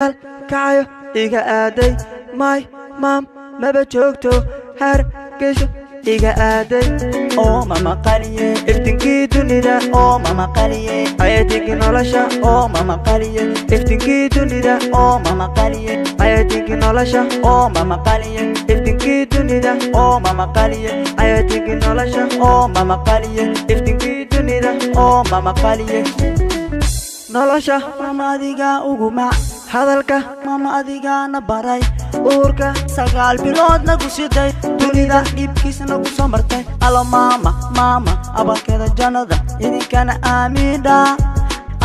kacayo iga aaday my mom maba joogto hargeyso iga aaday oo mama qaliye iftinkii dunida oo mama qaliye ayatinki nolosha oo mama qaliye iftinkii dunida oo mama qaliye ayatinki nolosha oo mama qaliye iftinkii dunida oo mama qaliye ayatinki nolosha oo mama qaliye iftinkii dunida oo mama qaliye nolosha mama adiga ugu mac hadalka mama adiga na baray uurka 9 bilood nagu siday dunida dhibkiisa nagu soo martay alo mama mama abalkeeda jannada idinkana aamiinda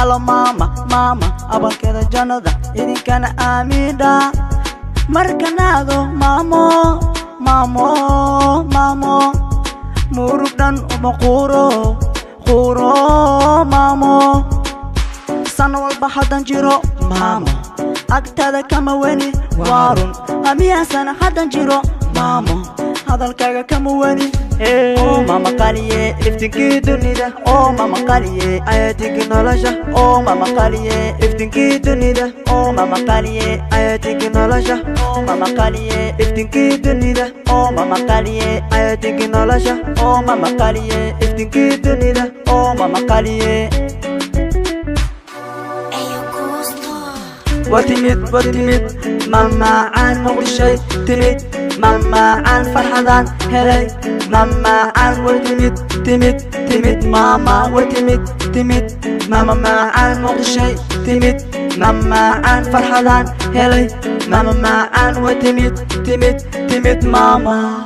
alo mama mama abalkeeda jannada idinkana aamiinda markanaado mamo mamo mamo murugdan uma quro mamo sana walba hadan jiro mamo agtada kama weni warun amiyasana hadan jiro mamo hadalkaaga kama weni oo mama qaliye iftinkii dunida oo mama qaliye ayatinki nolosha oo mama qaliye iftinkii dunida oo mama qaliye ayatinki nolosha oo mama qaliye iftinkii dunida oo mama qaliye ayatinki nolosha oo mama qaliye iftinkii dunida oo mama qaliye watimid mama aan muqdishay timid mama aan farxadan helay mama aan timid mama timid mama aan muqdishay timid mama aan farxadan helay mama aan timid mama